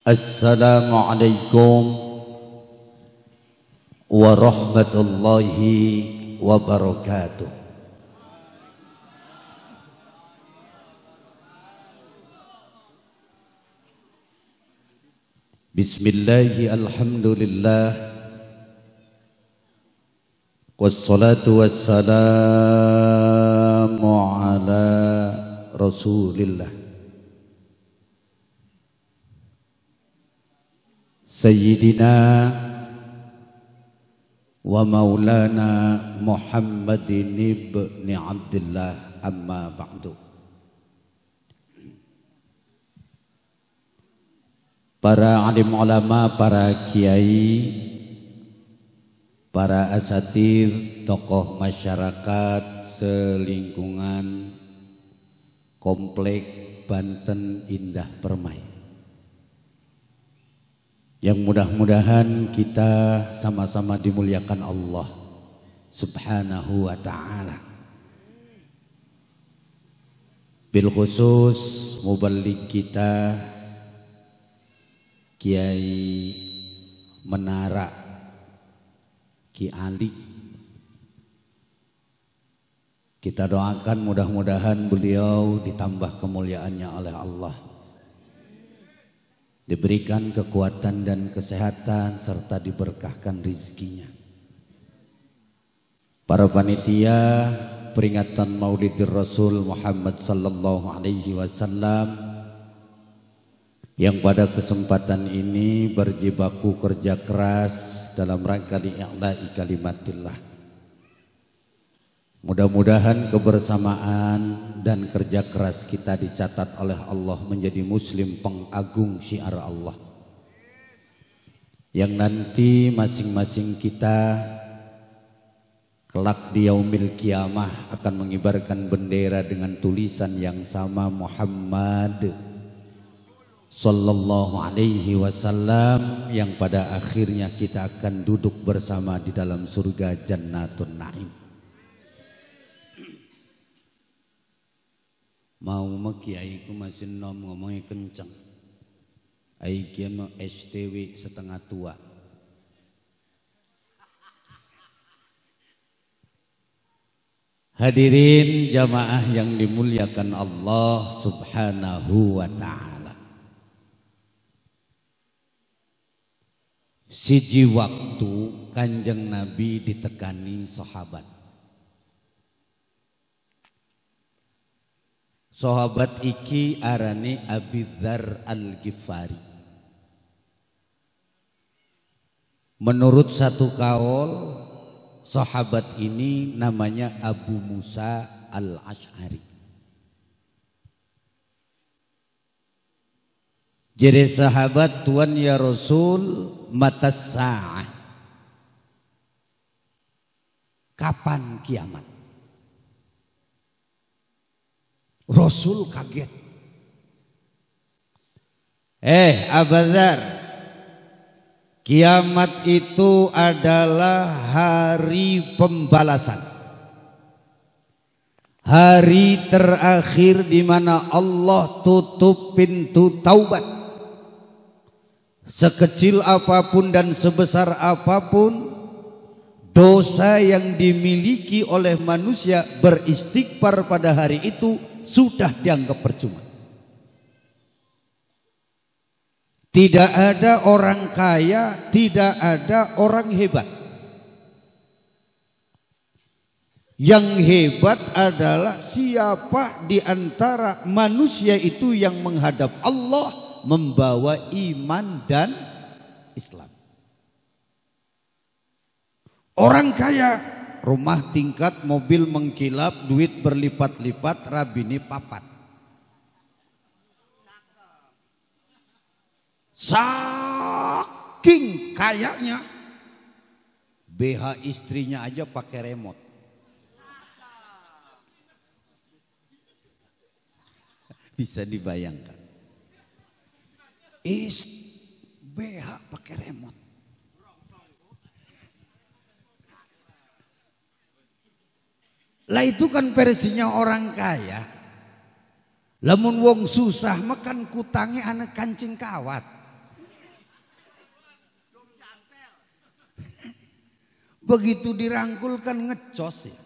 Assalamualaikum warahmatullahi wabarakatuh. Bismillahi alhamdulillah wassalatu wassalamu ala rasulillah Sayyidina wa maulana Muhammadin ibni Abdullah, amma ba'du. Para alim ulama, para kiai, para asatir, tokoh masyarakat selingkungan Komplek Banten Indah Permai, yang mudah-mudahan kita sama-sama dimuliakan Allah Subhanahu wa ta'ala. Bil khusus muballigh kita Kiai Menara Ki Ali, kita doakan mudah-mudahan beliau ditambah kemuliaannya oleh Allah, diberikan kekuatan dan kesehatan serta diberkahkan rezekinya. Para panitia peringatan Maulidir Rasul Muhammad sallallahu alaihi wasallam yang pada kesempatan ini berjibaku kerja keras dalam rangka li'i'la'i kalimatillah. Mudah-mudahan kebersamaan dan kerja keras kita dicatat oleh Allah menjadi muslim pengagung syiar Allah, yang nanti masing-masing kita kelak di yaumil kiamah akan mengibarkan bendera dengan tulisan yang sama, Muhammad sallallahu alaihi wasallam, yang pada akhirnya kita akan duduk bersama di dalam surga Jannatun Naim. Mau kiai ku masih nom ngomongnya kencang, ai kiai mau STW setengah tua. Hadirin jamaah yang dimuliakan Allah Subhanahu wa ta'ala, siji waktu Kanjeng Nabi ditekani sahabat. Sahabat iki arane Abi Dzar Al-Ghifari. Menurut satu kaul, sahabat ini namanya Abu Musa Al-Asy'ari. Jadi sahabat, Tuhan ya Rasul, matas sa'ah, kapan kiamat? Rasul kaget. Abu Dzar, kiamat itu adalah hari pembalasan, hari terakhir di mana Allah tutup pintu taubat. Sekecil apapun dan sebesar apapun dosa yang dimiliki oleh manusia, beristighfar pada hari itu sudah dianggap percuma. Tidak ada orang kaya, tidak ada orang hebat. Yang hebat adalah siapa di antara manusia itu yang menghadap Allah membawa iman dan Islam. Orang kaya, rumah tingkat, mobil mengkilap, duit berlipat-lipat, rabini papat. Saking kayanya, BH istrinya aja pakai remote. Bisa dibayangkan, BH pakai remote. Lah itu kan versinya orang kaya. Lamun wong susah makan kutangnya anak kancing kawat. Begitu dirangkulkan ngecos ya.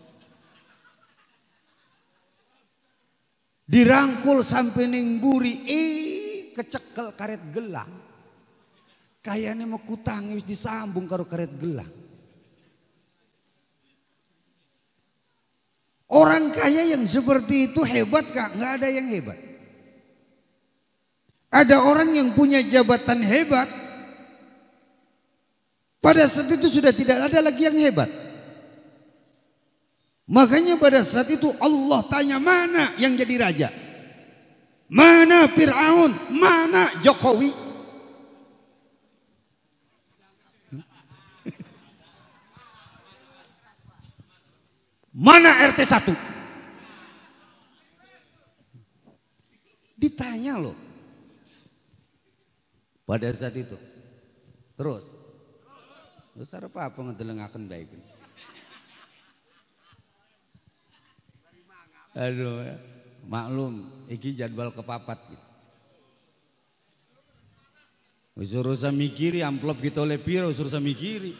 Dirangkul sampai ning buri, kecekel karet gelang. Kayaknya mau kutangi wis disambung karo karet gelang. Orang kaya yang seperti itu hebat kak? Nggak ada yang hebat. Ada orang yang punya jabatan hebat, pada saat itu sudah tidak ada lagi yang hebat. Makanya pada saat itu Allah tanya, mana yang jadi raja? Mana Fir'aun? Mana Jokowi? Mana RT 1? Ditanya loh. Pada saat itu. Terus apa ngedelengaken baik. Aduh, maklum iki jadwal kepapat gitu. Usah mikiri amplop kita oleh piro, usah mikiri.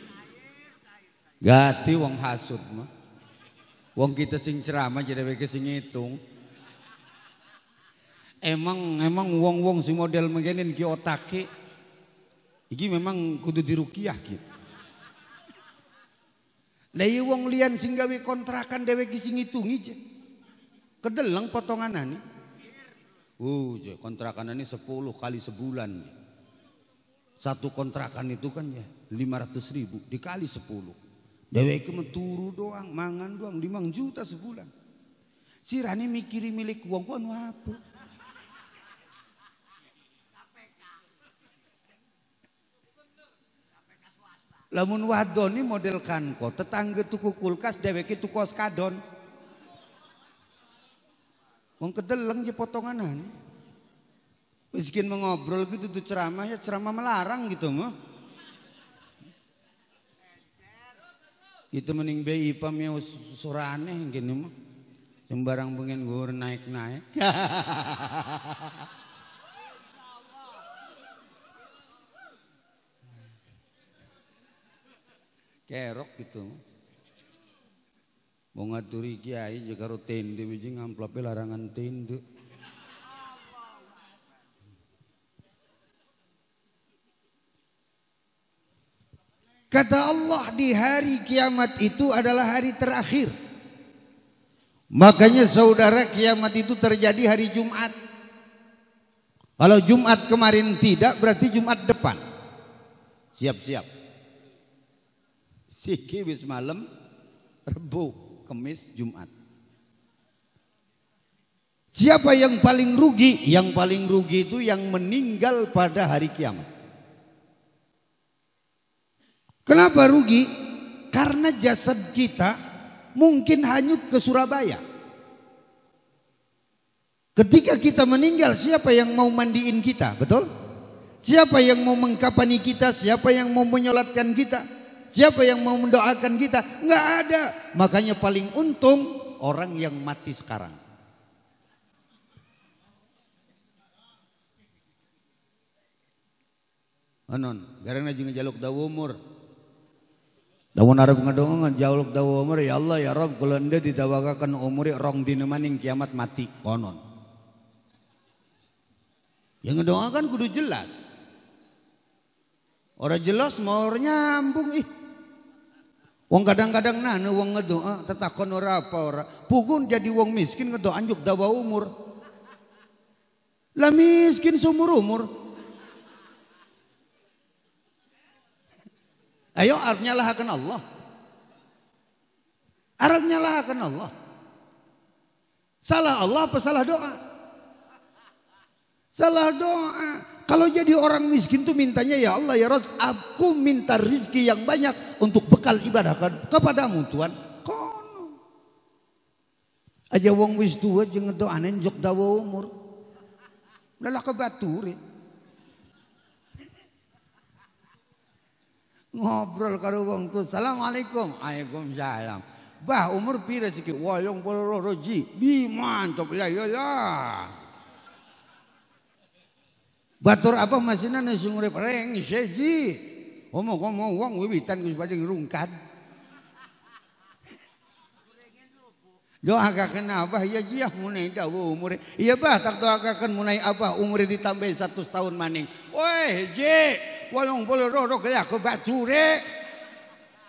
Gati wong hasud mah. Wong kita sing ceramah jadi we sing ngitung. Emang wong sing model mengene iki otake iki memang kudu diruqyah gitu. Lah iya wong lian sing gawe kontrakan dhewe ki sing ngitungi je. Kedeleng potonganane. Je kontrakanane 10 kali sebulan. Satu kontrakan itu kan ya 500.000 dikali 10. Deweke meturu doang, mangan doang 5 juta sebulan. Sirane mikiri milik wong anu apa? Lamun wadon ini model kanko, tetangga tuku kulkas, deweke tuku oskadon. Wong kedeleng je potonganan. Miskin mengobrol gitu tuh ceramah ya ceramah melarang gitu mah. Itu mending bayi ipam ya surah aneh gini mah. Sembarang pengen gur naik-naik. Kerok gitu. Mau ngaturi kiai juga karo tende biji ngamplope larangan tende. Kata Allah di hari kiamat itu adalah hari terakhir. Makanya saudara kiamat itu terjadi hari Jumat. Kalau Jumat kemarin tidak berarti Jumat depan. Siap-siap. Siki wis malam, Rebo, Kemis, Jumat. Siapa yang paling rugi? Yang paling rugi itu yang meninggal pada hari kiamat. Kenapa rugi? Karena jasad kita mungkin hanyut ke Surabaya. Ketika kita meninggal, siapa yang mau mandiin kita? Betul? Siapa yang mau mengkapani kita? Siapa yang mau menyolatkan kita? Siapa yang mau mendoakan kita? Enggak ada. Makanya paling untung orang yang mati sekarang. Anon, garang aja ngejaluk dawa umur. Dawan Arab ngadongan jaluk dawa umur, ya Allah ya Rabb kalau anda didawakakan umuri rong dina maning kiamat mati. Konon. Yang ngedoakan kudu jelas. Orang jelas mau nyambung ih. Wong kadang-kadang nana wong ngedoa tetakon ora apa ora. Pukun jadi wong miskin ngedoa anjuk dawa umur. Lah miskin seumur umur. Ayo Arab nyalahkan Allah. Arab nyalahkan Allah. Salah Allah apa salah doa? Salah doa. Kalau jadi orang miskin tuh mintanya ya Allah ya Rabb, aku minta rizki yang banyak untuk bekal ibadah kepadamu Tuhan. Kono. Aja wong wis tua jeung ngedoanen jok dawa umur. Lelah kebaturi. Ngobrol karo wong tuh, assalamualaikum, waalaikumsalam. Bah umur pira siki? 82 ji. Bi mantap ya ya ya. Batur apa masina sing urip reng seji. Ngomong-ngomong wong wiwitan geus badhe ngrungkat. Doakan abah ya jiah munai dawa umur. Iya bah tak doakan munai abah umur ditambah 100 tahun maning. Woi je, 82 kaya ke bature.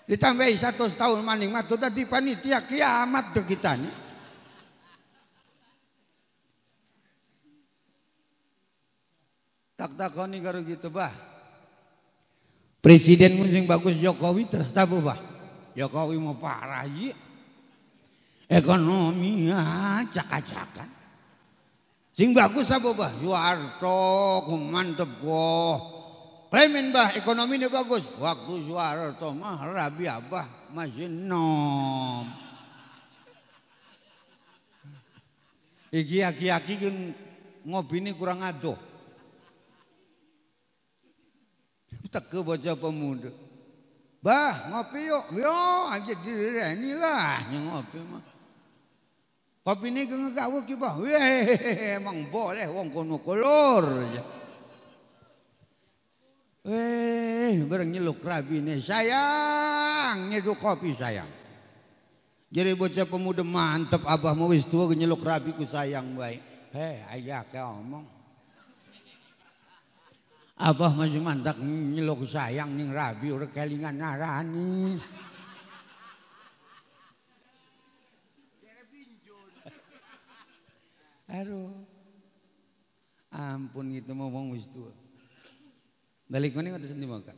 Ditambah 100 tahun maning mah tuh tadi panitia kiamat tuh kita nih. Tak takoni karo gitu bah. Presiden sing bagus Jokowi teh sabu bah. Jokowi mau parah ye. Ekonomi acak-acakan. Sing bagus apa bah? Soeharto mantep kok. Klemen bah ekonomi ini bagus. Waktu Soeharto mah rabi abah masih nom. Iki aki-aki kan ngopi ini kurang adoh. Teke bocah pemuda. Bah ngopi yuk. Yo aja diri ini lah ngopi mah. Kopi ini ngegawuk ki bah. Weh emang boleh wong kono kolor aja. Bareng nyeluk rabi nih sayang nyeduk kopi sayang. Jadi bocah pemuda mantep abah mau wis tua nyeluk rabi ku sayang baik. Ayah kayak omong. Abah masih mantap nyeluk sayang ning rabi ora kelingan narani. Aduh. Ampun gitu ngomong wis tua. Balik mana ngoten sendiri maka.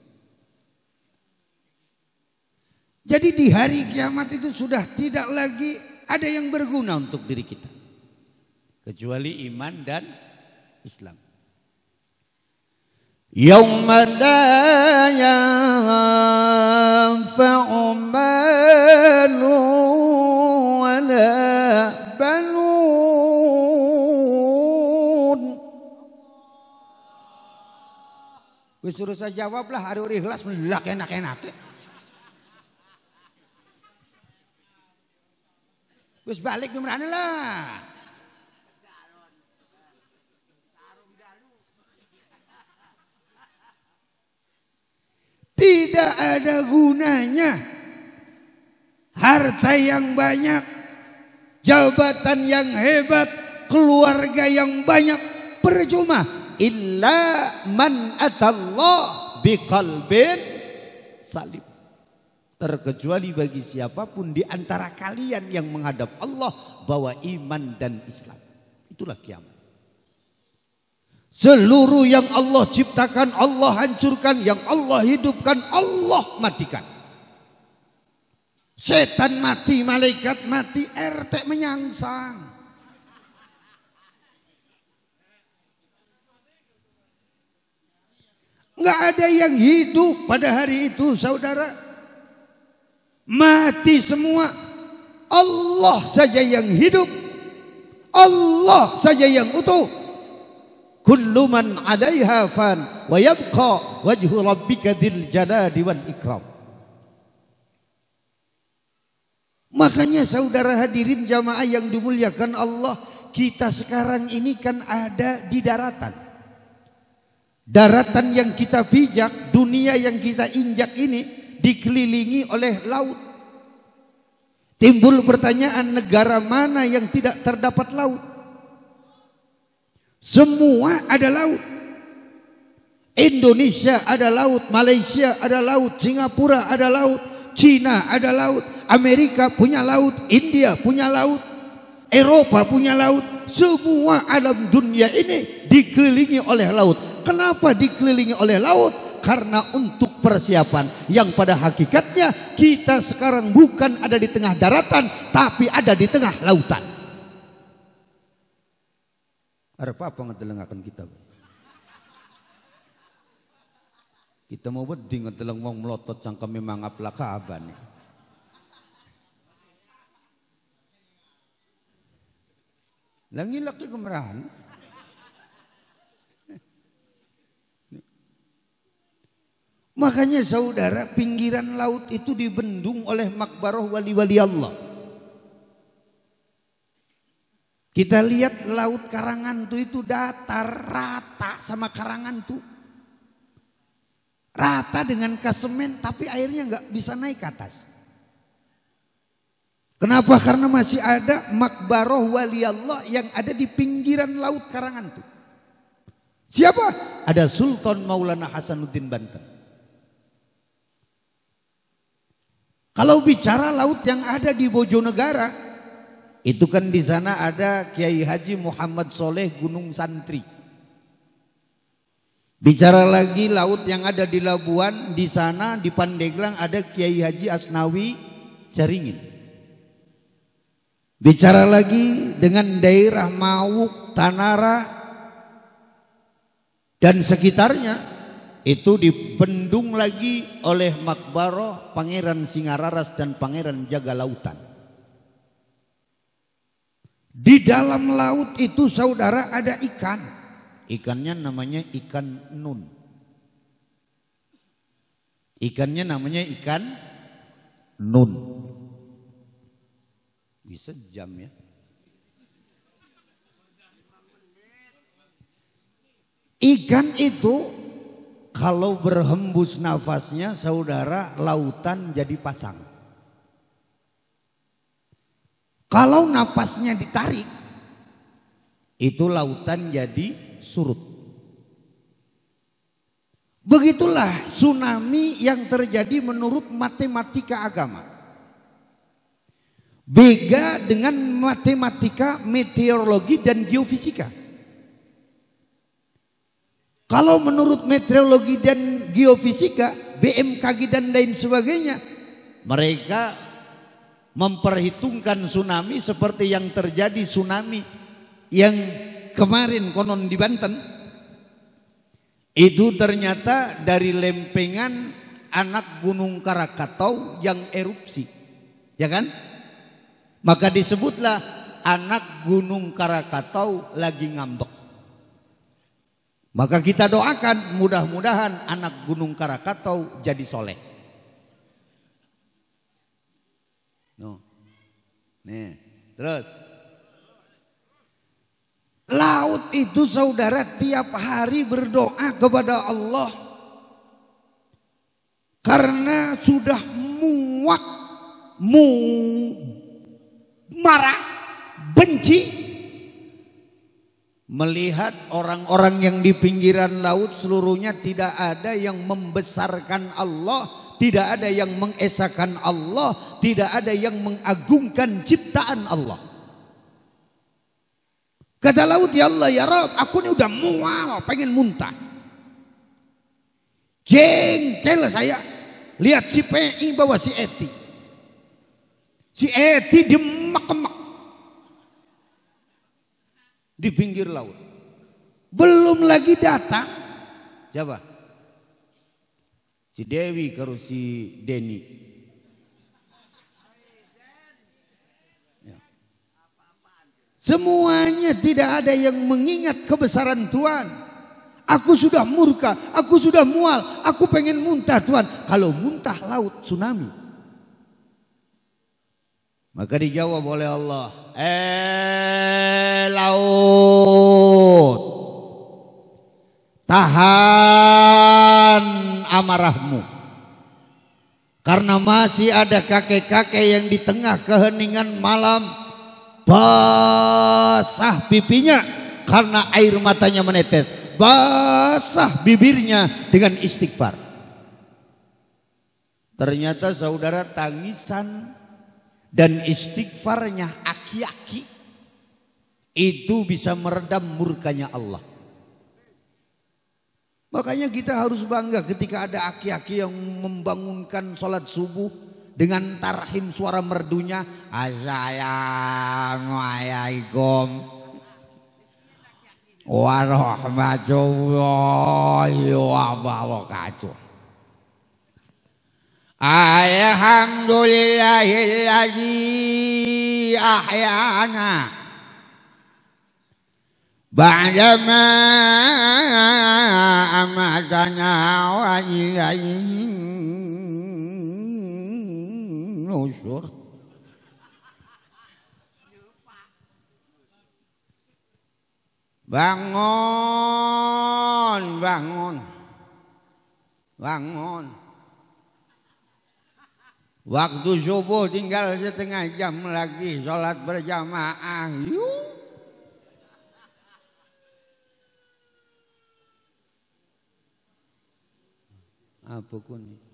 Jadi di hari kiamat itu sudah tidak lagi ada yang berguna untuk diri kita. Kecuali iman dan Islam. Yauma la yanfa'u malu wala banun. Wis suruh saya jawab lah hari ikhlas melak enak-enak. Wis balik gimana lah. Tidak ada gunanya harta yang banyak, jabatan yang hebat, keluarga yang banyak, percuma. Illa man atallah biqalbin salim. Terkecuali bagi siapapun di antara kalian yang menghadap Allah bawa iman dan Islam. Itulah kiamat. Seluruh yang Allah ciptakan, Allah hancurkan, yang Allah hidupkan, Allah matikan. Setan mati, malaikat mati, RT menyangsang. Enggak ada yang hidup pada hari itu, saudara. Mati semua. Allah saja yang hidup. Allah saja yang utuh. Kullu man 'alaiha fan wa yabqa wajhu rabbika dzil jalali wal ikram. Makanya saudara hadirin jamaah yang dimuliakan Allah, kita sekarang ini kan ada di daratan. Daratan yang kita pijak, dunia yang kita injak ini dikelilingi oleh laut. Timbul pertanyaan, negara mana yang tidak terdapat laut? Semua ada laut. Indonesia ada laut, Malaysia ada laut, Singapura ada laut, Cina ada laut, Amerika punya laut, India punya laut, Eropa punya laut. Semua alam dunia ini dikelilingi oleh laut. Kenapa dikelilingi oleh laut? Karena untuk persiapan yang pada hakikatnya kita sekarang bukan ada di tengah daratan, tapi ada di tengah lautan. Ada apa ngedelengakan kita? Kita mau beding ngedeleng wong melotot cangkem memang aplah kaban. Langi laki kemerahan. Makanya saudara, pinggiran laut itu dibendung oleh makbaroh wali-wali Allah. Kita lihat laut Karangantu itu datar, rata sama Karangantu. Rata dengan kasemen tapi airnya nggak bisa naik ke atas. Kenapa? Karena masih ada makbaroh wali Allah yang ada di pinggiran laut Karangan tuh. Siapa? Ada Sultan Maulana Hasanuddin Banten. Kalau bicara laut yang ada di Bojonegara, itu kan di sana ada Kiai Haji Muhammad Soleh Gunung Santri. Bicara lagi laut yang ada di Labuan, di sana di Pandeglang ada Kiai Haji Asnawi Caringin. Bicara lagi dengan daerah Mawuk, Tanara dan sekitarnya, itu dibendung lagi oleh makbaroh Pangeran Singararas dan Pangeran Jaga Lautan. Di dalam laut itu saudara ada ikan. Ikannya namanya ikan nun. Ikannya namanya ikan nun. Bisa jam ya. Ikan itu kalau berhembus nafasnya saudara, lautan jadi pasang. Kalau nafasnya ditarik, itu lautan jadi surut. Begitulah tsunami yang terjadi menurut matematika agama. Beda dengan matematika meteorologi dan geofisika. Kalau menurut meteorologi dan geofisika, BMKG dan lain sebagainya, mereka memperhitungkan tsunami seperti yang terjadi tsunami yang kemarin konon di Banten. Itu ternyata dari lempengan anak Gunung Krakatau yang erupsi. Ya kan? Maka disebutlah anak Gunung Krakatau lagi ngambek. Maka kita doakan mudah-mudahan anak Gunung Krakatau jadi soleh. No. Nih, terus. Laut itu saudara tiap hari berdoa kepada Allah. Karena sudah muak, marah, benci melihat orang-orang yang di pinggiran laut seluruhnya tidak ada yang membesarkan Allah, tidak ada yang mengesahkan Allah, tidak ada yang mengagungkan ciptaan Allah. Kata laut, ya Allah ya Rabb, aku ini udah mual, pengen muntah. Jengkel saya lihat si PI bawa si Eti. Si Eti demek-demek di pinggir laut. Belum lagi datang siapa? Si Dewi karo si Deni. Ya. Semuanya tidak ada yang mengingat kebesaran Tuhan. Aku sudah murka, aku sudah mual, aku pengen muntah Tuhan. Kalau muntah laut tsunami. Maka dijawab oleh Allah, laut, tahan amarahmu. Karena masih ada kakek-kakek yang di tengah keheningan malam basah pipinya karena air matanya menetes, basah bibirnya dengan istighfar. Ternyata saudara tangisan dan istighfarnya aki-aki itu bisa meredam murkanya Allah. Makanya kita harus bangga ketika ada aki-aki yang membangunkan sholat subuh dengan tarhim suara merdunya, assalamualaikum warahmatullahi wabarakatuh. Alhamdulillahilladzi ahyana ba'dama amatana wa ilaihi nusyur. Bangun, bangun, bangun. Waktu subuh tinggal setengah jam lagi sholat berjamaah. Yuk. Apa kun?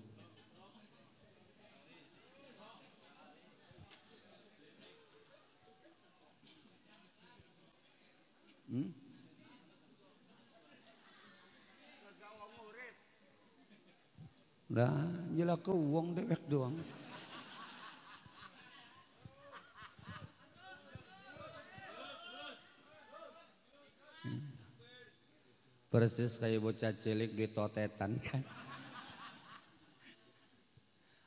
Lah, jelas ke uang dewek doang. Persis kayak bocah cilik di totetan kan.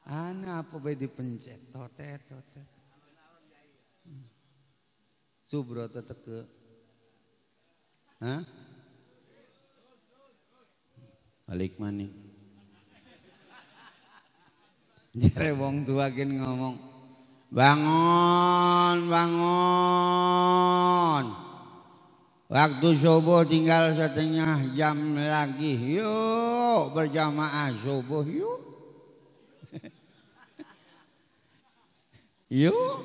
Ana apa bae dipencet totet. Subro teteke. Hah? Balik maning. Jare wong tua gen ngomong, bangun. Waktu subuh tinggal setengah jam lagi. Yuk berjamaah subuh yuk. Yuk.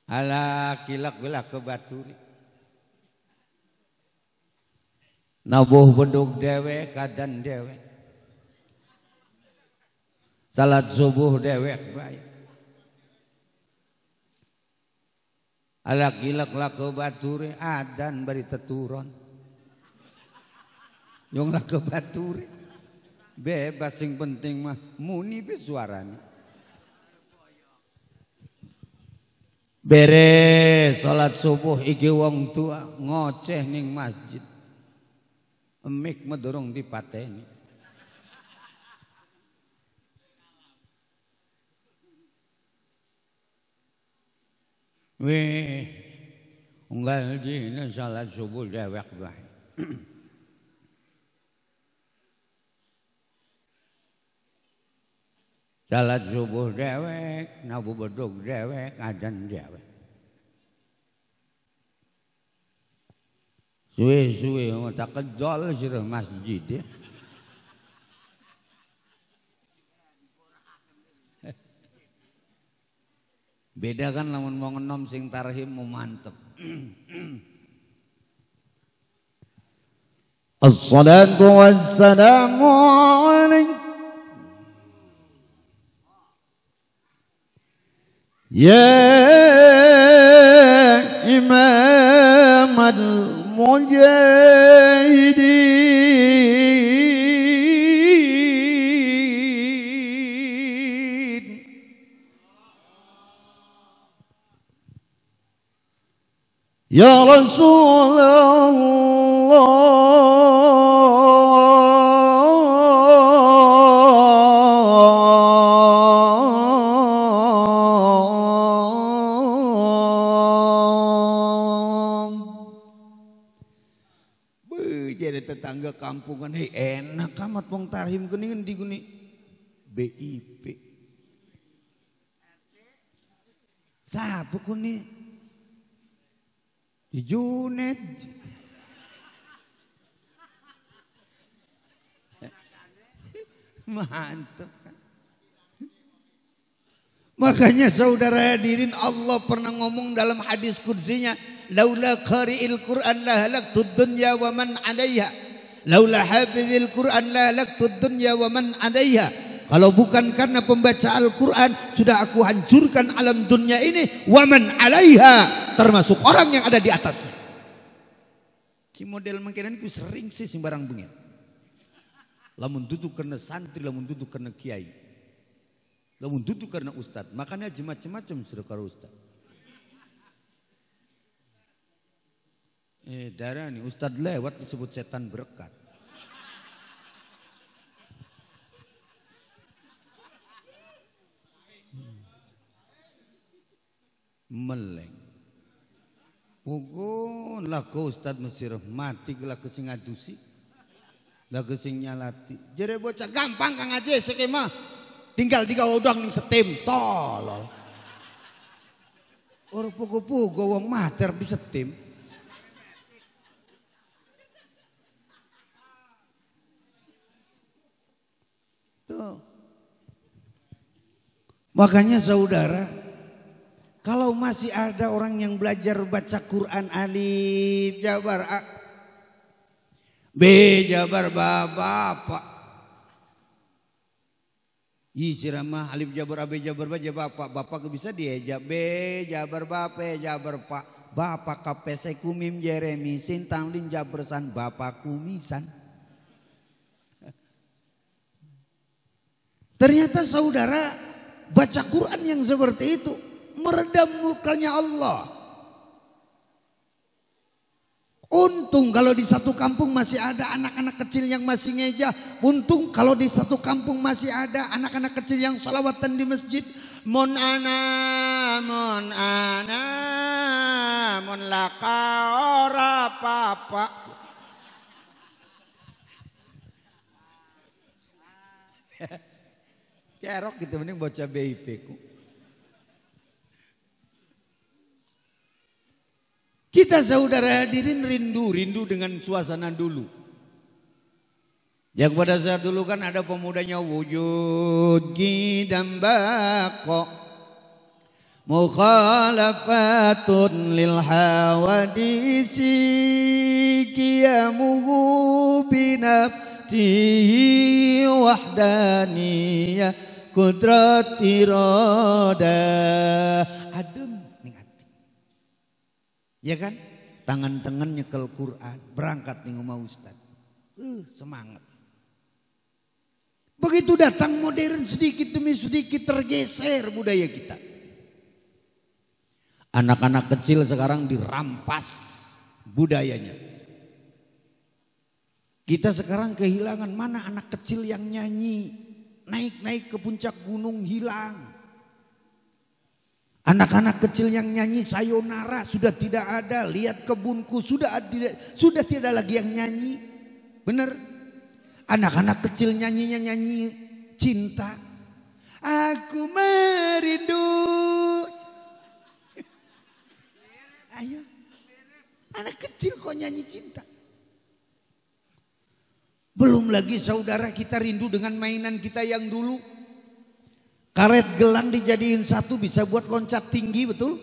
Ala kilak belah ke baturi. Nabuh bedug dewek kadan dewek. Salat subuh dewek baik. Ala kilak lah ke baturi adan bari teturon. Yung lah ke baturi. Bebas sing penting mah muni be suaranya. Beres salat subuh iki wong tua ngoceh ning masjid. Emik medorong dipateni. Weh, unggal dina salat subuh dewek bae. Salat subuh dewek, nabu bedug dewek, adzan dewek. Suwe-suwe tak kedol sirah masjid ya. Beda kan lamun mau ngenom sing tarhim mau mantep. Assalatu wassalamu alaikum ya imam al-mujahidin. Ya Rasulullah jadi tetangga kampungan enak amat wong tarhim kuningan di guni BIP siapa kuning Junet mantap. Makanya saudara hadirin Allah pernah ngomong dalam hadis qudsinya, laula qari'il Qur'an la halaktud dunya wa man 'alayha. Laula hafizil Qur'an la halaktud dunya wa man 'alayha. Kalau bukan karena pembaca Al-Quran, sudah aku hancurkan alam dunia ini. Waman alaiha, termasuk orang yang ada di atasnya. Si model mungkinan itu sering sih sembarang bengi. Lamun duduk karena santri, lamun duduk karena kiai. Lamun duduk karena ustad. Makanya macam-macam sudah karo ustad. Darah nih, ustad lewat disebut setan berkat. Meleng. Ugun lah ke Ustad Mesir mati lah ke sing ngadusi. Lah ke sing nyalati. Jere bocah gampang Kang Haji sekema. Tinggal digawa udang ning setim tolol. Orang pugu-pugu wong mater di setim. Tuh. Makanya saudara, kalau masih ada orang yang belajar baca Quran alif jabar A, B jabar bapak, Sirama alif jabar A B jabar bapak bisa diejak B jabar bapak jabar pak, bapak kapese kumim Jeremy sintang lin jabersan bapak kumisan. Ternyata saudara, baca Quran yang seperti itu meredam murkanya Allah. Untung kalau di satu kampung masih ada anak-anak kecil yang masih ngeja. Untung kalau di satu kampung masih ada anak-anak kecil yang salawatan di masjid. Mon ana, mon laka ora papa. Kerok gitu, mending bocah BIP ku. Kita saudara hadirin rindu dengan suasana dulu. Yang pada saat dulu kan ada pemudanya wujud gidam bako mukhalafatun lil hawadisi qiyamuhu binafsihi wahdaniyah kudrat irada. Adem ning hati. Ya kan? Tangan-tangan nyekel Quran, berangkat ning omah ustaz. Semangat. Begitu datang modern sedikit demi sedikit tergeser budaya kita. Anak-anak kecil sekarang dirampas budayanya. Kita sekarang kehilangan, mana anak kecil yang nyanyi, naik-naik ke puncak gunung hilang. Anak-anak kecil yang nyanyi sayonara sudah tidak ada, lihat kebunku sudah tidak lagi yang nyanyi. Benar? Anak-anak kecil nyanyinya nyanyi cinta. Aku merindu. Ayo. Anak kecil kok nyanyi cinta. Belum lagi saudara kita rindu dengan mainan kita yang dulu. Karet gelang dijadiin satu bisa buat loncat tinggi, betul?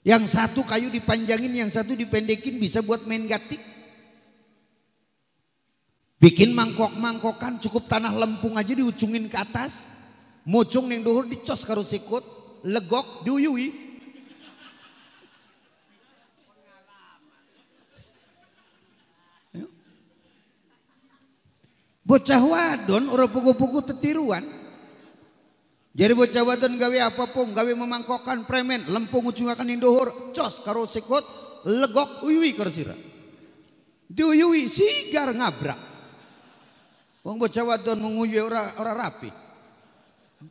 Yang satu kayu dipanjangin, yang satu dipendekin bisa buat main gatik. Bikin mangkok-mangkokan cukup tanah lempung aja diucungin ke atas. Mocong yang dohur dicos karo sikut, legok diuyui. Bocah wadon ora pugu-pugu tetiruan. Jadi bocah wadon gawe apapun, gawe memangkokan premen, lempung ujungakan yang dohur, cos karo sikut, legok uyui karo sira. Diuyui sigar ngabrak. Wong bocah wadon menguyui ora rapi.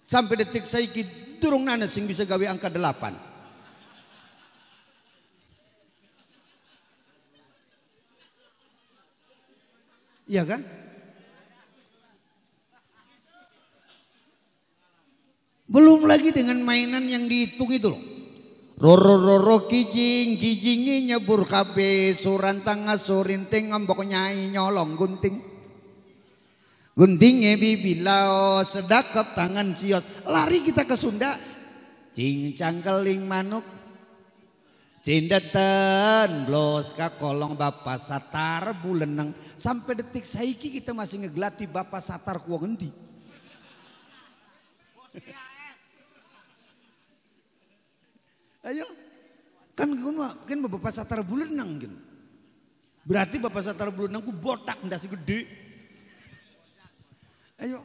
Sampai detik saiki durung nana sing bisa gawe angka 8. Iya kan? Belum lagi dengan mainan yang dihitung itu loh. Roro kijing nyebur kabeh surantang ngasurinteng ngambok nyai nyolong gunting. Guntingnya bibilao sedakap tangan sios. Lari kita ke Sunda. Cincang keling manuk. Cindetan blos ka kolong bapak satar buleneng. Sampai detik saiki kita masih ngegelati bapak satar kuwa ngendi. Ayo. Kan bapak satar buleneng gitu. Berarti bapak satar buleneng ku botak ndasi gede. Ayo.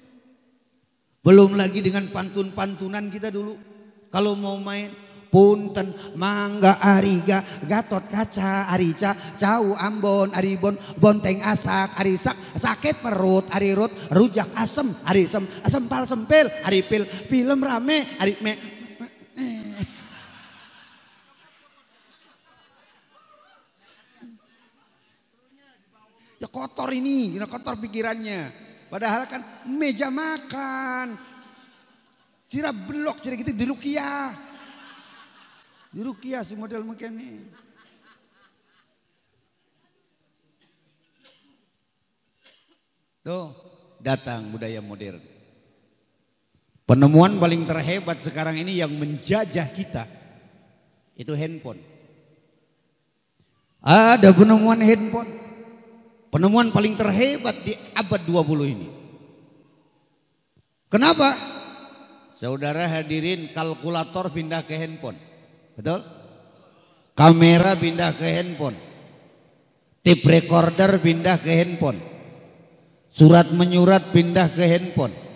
Belum lagi dengan pantun-pantunan kita dulu. Kalau mau main punten mangga ariga gatot kaca arica cau ambon aribon bonteng asak arisak sakit perut arirut rujak asem arisem sempal sempil aripil film rame arime. Ya kotor ini, kotor pikirannya. Padahal kan meja makan. Sira belok, sira gitu di rukiah. Di rukiah si model mungkin ini. Tuh datang budaya modern. Penemuan paling terhebat sekarang ini yang menjajah kita itu handphone. Ada penemuan handphone. Penemuan paling terhebat di abad 20 ini. Kenapa? Saudara hadirin, kalkulator pindah ke handphone. Betul? Kamera pindah ke handphone. Tape recorder pindah ke handphone. Surat menyurat pindah ke handphone.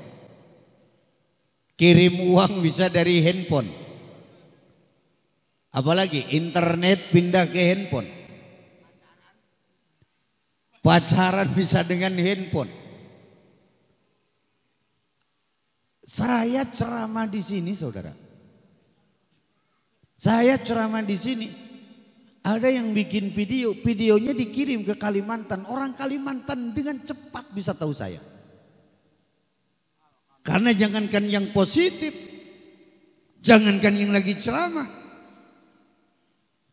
Kirim uang bisa dari handphone. Apalagi internet pindah ke handphone. Pacaran bisa dengan handphone. Saya ceramah di sini, saudara. Saya ceramah di sini. Ada yang bikin video, videonya dikirim ke Kalimantan. Orang Kalimantan dengan cepat bisa tahu saya. Karena jangankan yang positif, jangankan yang lagi ceramah,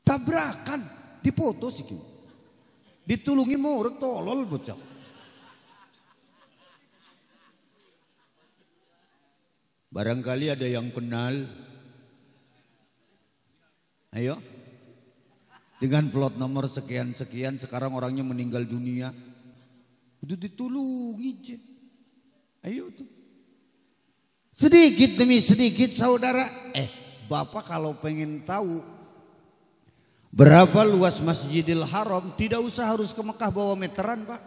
tabrakan, dipoto sih. Ditulungi mau tolol bocah. Barangkali ada yang kenal. Ayo. Dengan plot nomor sekian-sekian sekarang orangnya meninggal dunia. Itu ditulungi aja. Ayo tuh. Sedikit demi sedikit saudara. Bapak kalau pengen tahu berapa luas Masjidil Haram, tidak usah harus ke Mekah bawa meteran, Pak.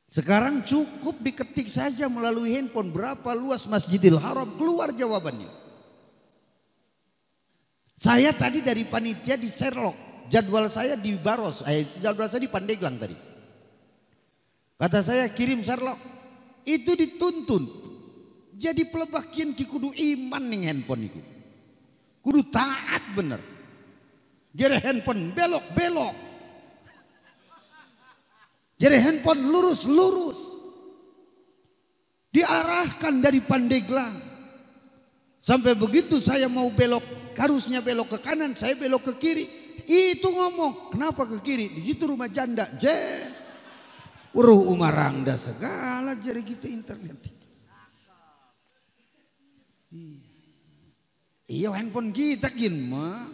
Sekarang cukup diketik saja melalui handphone berapa luas Masjidil Haram, keluar jawabannya. Saya tadi dari panitia di Sherlock, jadwal saya di Baros, jadwal saya di Pandeglang tadi. Kata saya kirim Sherlock. Itu dituntun. Jadi pelebah kian ki kudu iman ning handphone itu. Kudu taat bener. Jadi handphone belok-belok. Jadi handphone lurus-lurus. Diarahkan dari Pandeglang. Sampai begitu saya mau belok, harusnya belok ke kanan, saya belok ke kiri. Itu ngomong, kenapa ke kiri? Di situ rumah janda. Uruh umarangda segala jadi gitu internet. Iya handphone kita gin mah.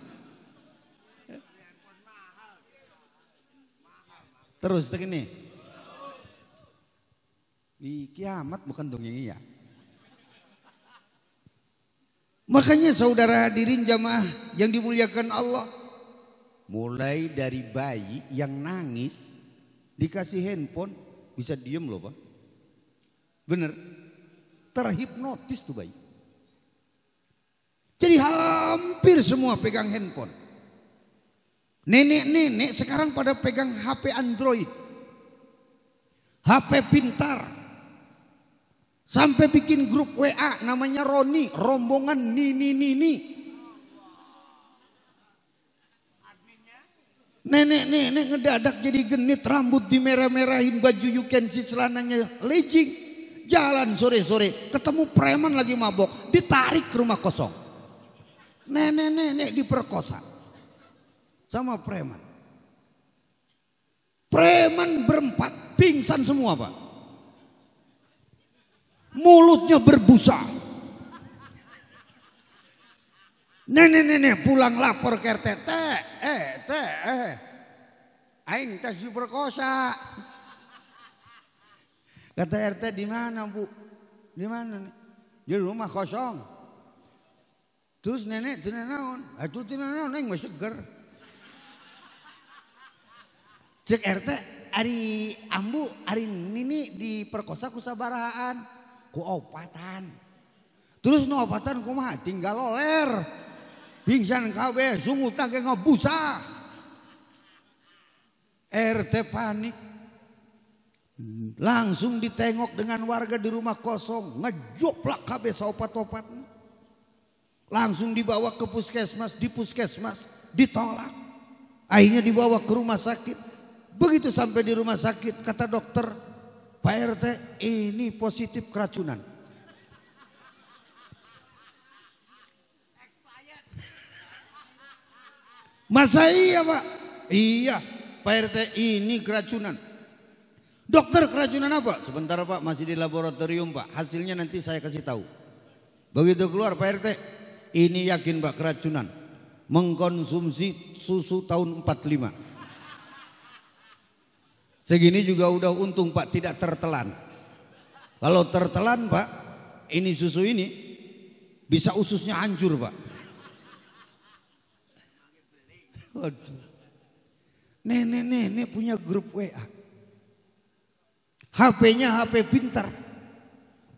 Terus begini. Di kiamat bukan dongeng iya. Makanya saudara hadirin jamaah yang dimuliakan Allah. Mulai dari bayi yang nangis. Dikasih handphone bisa diem loh Pak. Bener. Terhipnotis tuh bayi. Jadi hampir semua pegang handphone. Nenek-nenek sekarang pada pegang HP Android. HP pintar. Sampai bikin grup WA namanya Roni. Rombongan Nini. Nenek-nenek ngedadak jadi genit, rambut dimerah-merahin, baju you can see celananya legging. Jalan sore-sore, ketemu preman lagi mabok, ditarik ke rumah kosong. Nenek-nenek diperkosa sama preman. Preman berempat, pingsan semua Pak. Mulutnya berbusa. Nenek-nenek pulang lapor ke RT. Aing tes diperkosa. Kata RT di mana Bu? Di mana nih? Di rumah kosong. Terus nenek tina naon? Atuh tina naon aing mah seger. Cek RT ari ambu ari nini diperkosa ku sabarahaan, ku opatan. Terus nu opatan kumaha? Tinggal loler. Pingsan kabeh, sungutna ge ngabusa. RT panik. Langsung ditengok dengan warga di rumah kosong, ngejoplak kabeh saopat-opat. Langsung dibawa ke puskesmas, di puskesmas ditolak. Akhirnya dibawa ke rumah sakit. Begitu sampai di rumah sakit kata dokter, Pak RT ini positif keracunan. Masa iya Pak? Iya Pak RT ini keracunan. Dokter keracunan apa? Sebentar Pak, masih di laboratorium Pak. Hasilnya nanti saya kasih tahu. Begitu keluar Pak RT, ini yakin Pak keracunan. Mengkonsumsi susu tahun 45. Segini juga udah untung Pak, tidak tertelan. Kalau tertelan Pak, ini susu ini bisa ususnya hancur Pak. Waduh. Nenek punya grup WA. HP-nya HP pintar.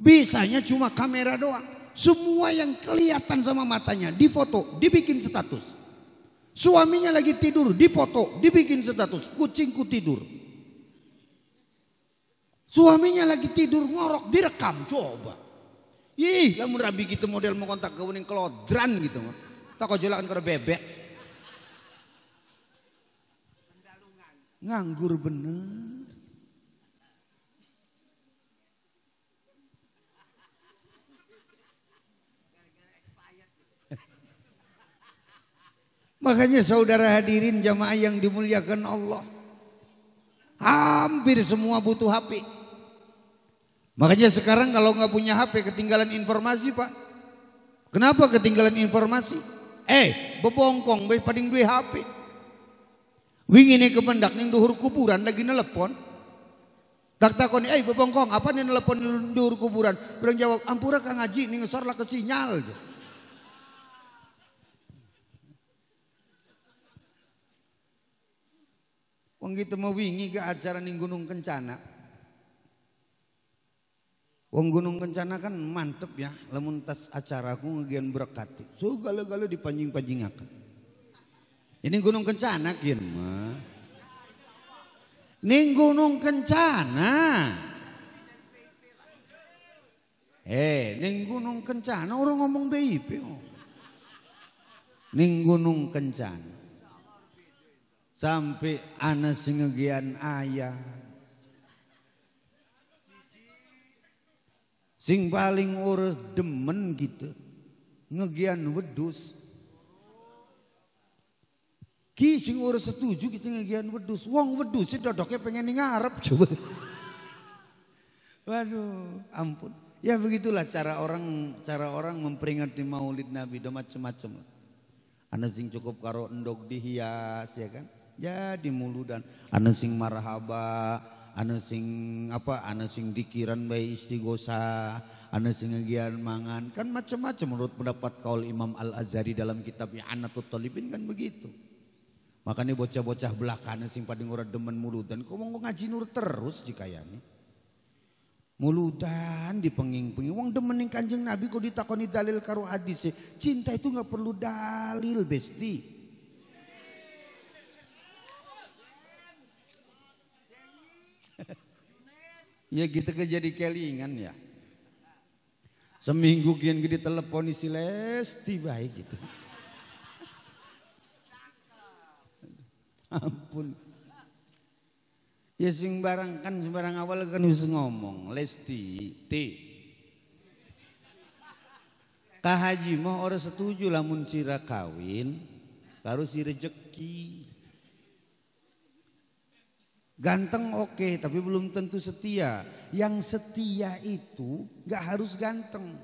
Bisanya cuma kamera doang. Semua yang kelihatan sama matanya difoto, dibikin status. Suaminya lagi tidur, difoto, dibikin status. Kucingku tidur. Suaminya lagi tidur ngorok, direkam. Coba. Ih, lamun rabi gitu model mau kontak ke uning kelodran gitu. Tak kau jelakan ke bebek. Nganggur bener. Makanya saudara hadirin jamaah yang dimuliakan Allah, hampir semua butuh HP. Makanya sekarang kalau nggak punya HP ketinggalan informasi Pak. Kenapa ketinggalan informasi? Bebongkong pading duwe HP. Wingi ini kependak ning duhur kuburan lagi nelepon. Tak takoni, bebongkong apa nih nelepon duhur kuburan? Berang jawab, ampura Kang Haji ning ngesor lah ke sinyal. Wong kita mau wingi ke acara ning Gunung Kencana. Wong Gunung Kencana kan mantep ya, lamun tas acaraku ngegian berkati. So galo-galo dipanjing-panjingakan. Ini Gunung Kencana kian mah. Ning Gunung Kencana. Ning Gunung Kencana orang ngomong BIP. Ning Gunung Kencana. Sampai ana sing ngegian ayah. Sing paling urus demen gitu. Ngegian wedus. Ki sing urus setuju kita ngegian wedus. Wong wedus sih dodoknya pengen ngarep coba. Waduh, ampun. Ya begitulah cara orang memperingati Maulid Nabi, do macam-macam. Ana sing cukup karo endog dihias ya kan? Ya di muludan. Ana sing marhaba, ana sing dikiran bae istighosa, ana sing ngegian mangan, kan macam-macam menurut pendapat kaul Imam Al-Azhari dalam kitab I'anatul Talibin kan begitu. Makanya bocah-bocah belakana sing pading ora demen muludan, kok mau ngaji nur terus jikayane. Muludan dipenging-penging, wong demen ning Kanjeng Nabi kok ditakoni dalil karo hadis. Cinta itu nggak perlu dalil, besti. Ya kita jadi kelingan ya. Seminggu kian gede teleponi si Lesti baik gitu. Ampun. Ya sing barang awal kan bisa ngomong Lesti T. Kak Haji mah orang setuju lamun sira kawin karo si rejeki. Ganteng oke, tapi belum tentu setia. Yang setia itu gak harus ganteng.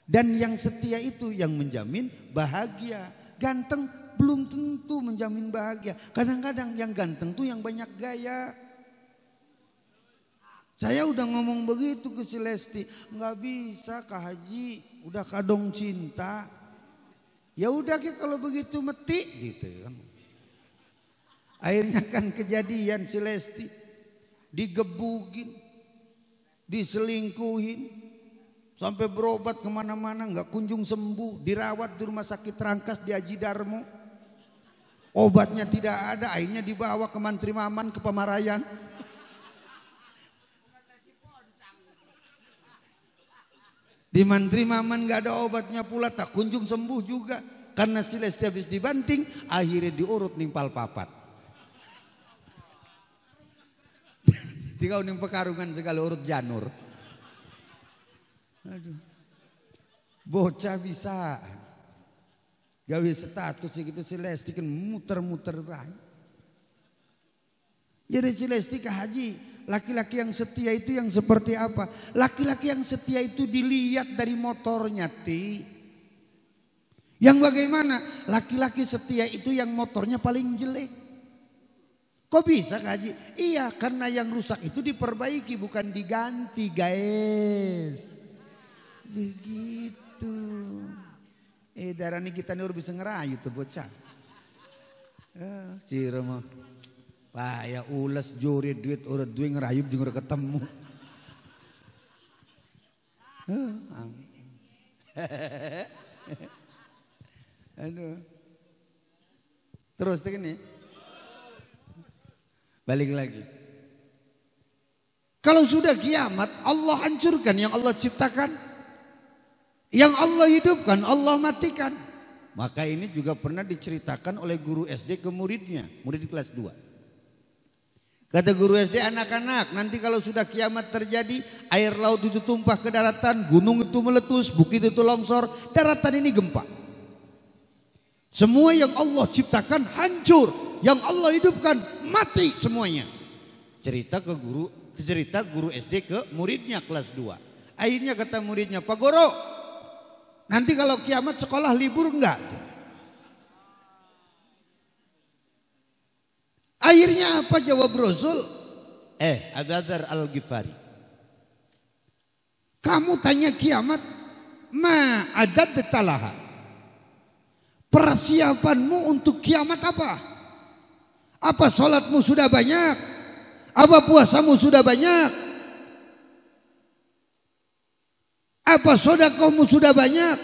Dan yang setia itu yang menjamin bahagia. Ganteng belum tentu menjamin bahagia. Kadang-kadang yang ganteng tuh yang banyak gaya. Saya udah ngomong begitu ke si Lesti. Gak bisa Kak Haji, udah kadong cinta. Ya udah kalau begitu meti gitu kan. Akhirnya kan kejadian si Lesti digebugin, diselingkuhin, sampai berobat kemana-mana nggak kunjung sembuh, dirawat di rumah sakit Rangkas di Aji Darmo, obatnya tidak ada, akhirnya dibawa ke Mantri Maman ke Pamarayan. Di Mantri Maman nggak ada obatnya pula, tak kunjung sembuh juga karena si Lesti habis dibanting, akhirnya diurut nimpal papat. Tiga uning pekarungan segala urut janur. Aduh. Bocah bisa. Gawe status gitu si Lesti kan muter-muter baik. Jadi si Lesti Kak Haji laki-laki yang setia itu yang seperti apa? Laki-laki yang setia itu dilihat dari motornya, Ti. Yang bagaimana? Laki-laki setia itu yang motornya paling jelek. Kok bisa, Kak Haji? Iya, karena yang rusak itu diperbaiki bukan diganti, guys. Begitu. Darah ini kita nih bisa ngerayu tuh bocah. Si Rama. Paya ulas juri duit urat duit ngerayu jeung ketemu. Aduh. Terus begini. Balik lagi. Kalau sudah kiamat, Allah hancurkan yang Allah ciptakan. Yang Allah hidupkan, Allah matikan. Maka ini juga pernah diceritakan oleh guru SD ke muridnya, murid kelas 2. Kata guru SD, anak-anak, nanti kalau sudah kiamat terjadi, air laut itu tumpah ke daratan, gunung itu meletus, bukit itu longsor, daratan ini gempa. Semua yang Allah ciptakan hancur, yang Allah hidupkan mati semuanya. Cerita guru SD ke muridnya kelas 2. Akhirnya kata muridnya, Pak Guru, nanti kalau kiamat sekolah libur enggak? Akhirnya apa jawab Rasul? Abu Dzar Al-Ghifari. Kamu tanya kiamat, ma adat talaha. Persiapanmu untuk kiamat apa? Apa sholatmu sudah banyak? Apa puasamu sudah banyak? Apa sedekahmu sudah banyak?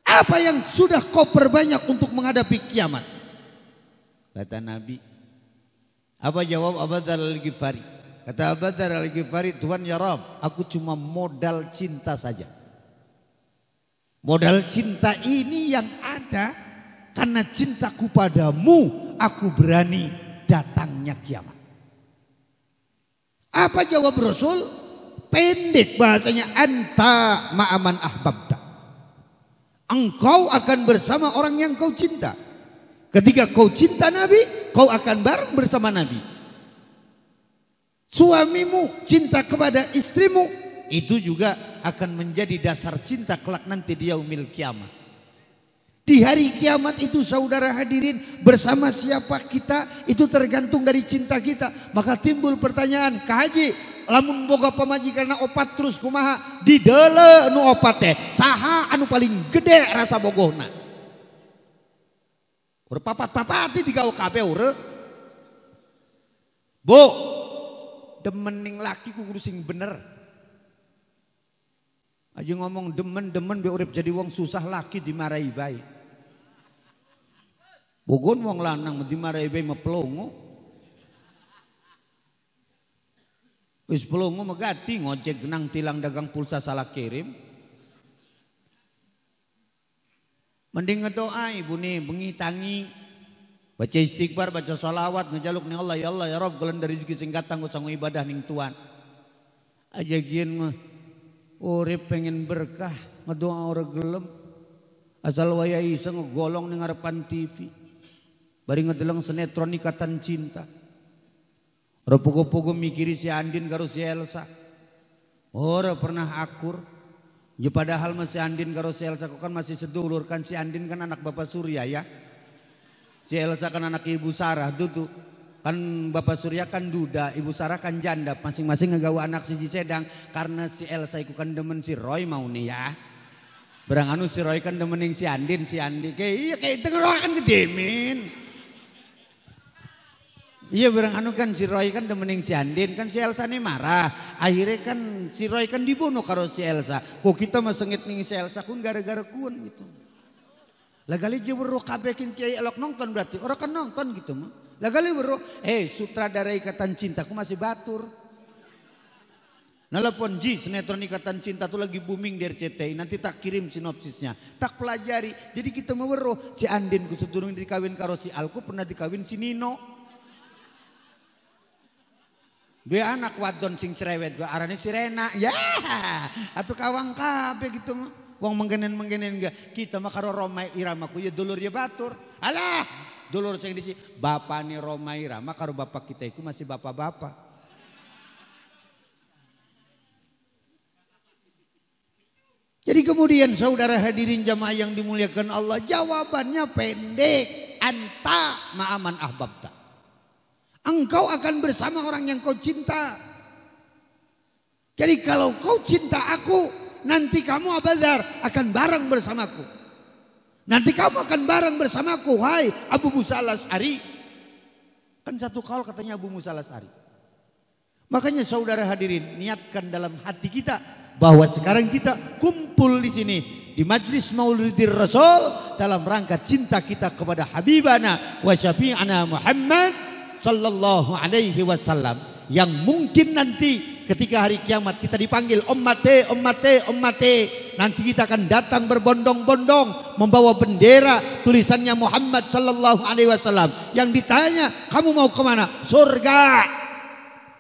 Apa yang sudah kau perbanyak untuk menghadapi kiamat? Kata Nabi. Apa jawab Abu Dzar Al-Ghifari? Kata Abu Dzar Al-Ghifari, Tuhan ya Rabb, aku cuma modal cinta saja. Modal cinta ini yang ada karena cintaku padamu, aku berani datangnya kiamat. Apa jawab Rasul? Pendek bahasanya, anta ma'aman ahbabta. Engkau akan bersama orang yang kau cinta. Ketika kau cinta Nabi, kau akan bareng bersama Nabi. Suamimu cinta kepada istrimu, itu juga akan menjadi dasar cinta kelak nanti di yaumil kiamat. Di hari kiamat itu saudara hadirin, bersama siapa kita itu tergantung dari cinta kita. Maka timbul pertanyaan, Kak Haji, lamun boga pamajikan opat terus kumaha didele nu opat teh saha anu paling gede rasa bogohna? Urang papat-papati digawe kabeh urang. Bu, demening laki ku kudu sing bener. Aja ngomong demen-demen be urip jadi wong susah laki dimarahi bae. Bogon wong lanang dimarahi bae mah pelongo. Wis pelongo megati ngojek genang tilang dagang pulsa salah kirim. Mending ngedoa ibu nih bengi tangi baca istighfar, baca salawat, ngejaluk ning Allah, ya Allah ya Rabb geuleun dari rezeki sing katang sanggo ibadah ning Tuhan. Aja gieun mah urip pengen berkah, ngedoa ora gelem. Asal waya isa ngegolong ning ngarepan TV. Bari ngedeleng sinetron Ikatan Cinta. Ora pogo-pogo mikiri si Andin karo si Elsa. Ora pernah akur. Ya padahal masih Andin karo si Elsa kan masih sedulur, kan si Andin kan anak Bapak Surya ya. Si Elsa kan anak Ibu Sarah tuh. Kan Bapak Surya kan duda, Ibu Sarah kan janda, masing-masing ngegawa anak siji sedang. Karena si Elsa iku kan demen si Roy mau nih ya. Berang anu si Roy kan demening si Andin, kayak itu kan gedemin. Iya berang anu kan si Roy kan demening si Andin, kan si Elsa nih marah. Akhirnya kan si Roy kan dibunuh karo si Elsa. Kok kita mah sengit ning si Elsa kun gara-gara kun gitu. Lah gali jewero kabekin kiai elok nonton berarti orang kan nonton gitu mah. Lah gali weruh, sutradara Ikatan Cinta ku masih batur. Nelpon Ji, sinetron Ikatan Cinta tuh lagi booming di RCTI, nanti tak kirim sinopsisnya, tak pelajari. Jadi kita mau weruh si Andin ku sedurung dikawin karo si Alku pernah dikawin si Nino. Dua anak wadon sing cerewet gua arane si Rena. Ya, atuh kawang kabeh gitu mah. Wong menggenen enggak. Kita mah karo Roma Irama ku ya dulur ya batur. Alah, dulur sing disi bapane Roma Irama karo bapak kita iku masih bapak-bapak. Jadi kemudian saudara hadirin jamaah yang dimuliakan Allah, jawabannya pendek. Anta ma'aman ahbabta. Engkau akan bersama orang yang kau cinta. Jadi kalau kau cinta aku, nanti kamu abadar akan bareng bersamaku. Nanti kamu akan bareng bersamaku, hai Abu Musa al-Asy'ari. Kan satu kaul katanya Abu Musa al-Asy'ari. Makanya saudara hadirin, niatkan dalam hati kita bahwa sekarang kita kumpul di sini di majlis Maulidir Rasul dalam rangka cinta kita kepada Habibana wa Syafi'ana Muhammad sallallahu alaihi wasallam, yang mungkin nanti ketika hari kiamat kita dipanggil ummate, nanti kita akan datang berbondong-bondong membawa bendera tulisannya Muhammad sallallahu alaihi wasallam. Yang ditanya, kamu mau kemana? Surga.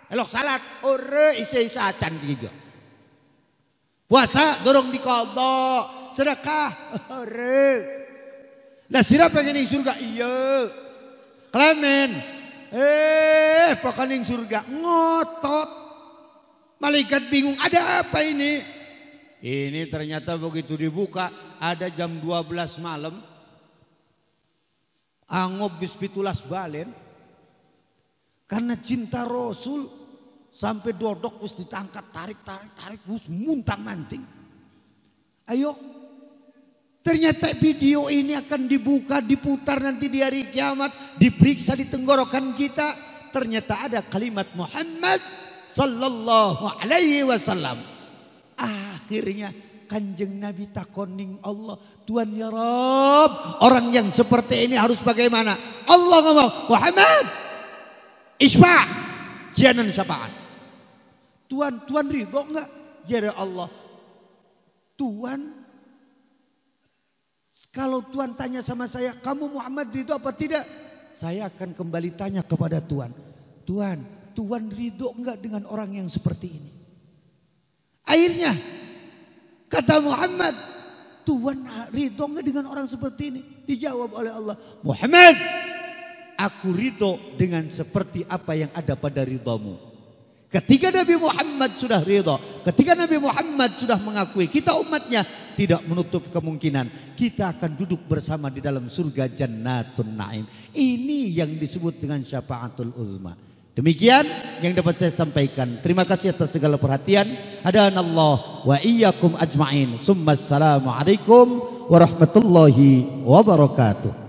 Elok salat ore isa acan juga. Puasa dorong diqadha, sedekah ore. Lah sira pengen ing surga? Iya. Klemen pokoknya ing surga ngotot. Malaikat bingung, ada apa ini? Ini ternyata begitu dibuka ada jam 12 malam. Angob bis pitulas balen. Karena cinta Rasul sampai dodok wis ditangkat tarik wis muntang manting. Ayo. Ternyata video ini akan dibuka, diputar nanti di hari kiamat, diperiksa di tenggorokan kita. Ternyata ada kalimat Muhammad sallallahu alaihi wasallam. Akhirnya Kanjeng Nabi takoning Allah, Tuhan ya Rabb, orang yang seperti ini harus bagaimana? Allah ngomong, Muhammad isfa, jianan syafaat. Tuhan ridho enggak? Jadi Allah, Tuhan, kalau Tuhan tanya sama saya, kamu Muhammad ridho apa tidak? Saya akan kembali tanya kepada Tuhan. Tuhan ridho enggak dengan orang yang seperti ini? Akhirnya kata Muhammad, Tuhan ridho enggak dengan orang seperti ini? Dijawab oleh Allah, Muhammad, aku ridho dengan seperti apa yang ada pada ridhamu. Ketika Nabi Muhammad sudah ridho, ketika Nabi Muhammad sudah mengakui, kita umatnya tidak menutup kemungkinan kita akan duduk bersama di dalam surga Jannatun Naim. Ini yang disebut dengan syafaatul uzma. Demikian yang dapat saya sampaikan. Terima kasih atas segala perhatian. Hadanallah wa iyyakum ajma'in. Assalamualaikum warahmatullahi wabarakatuh.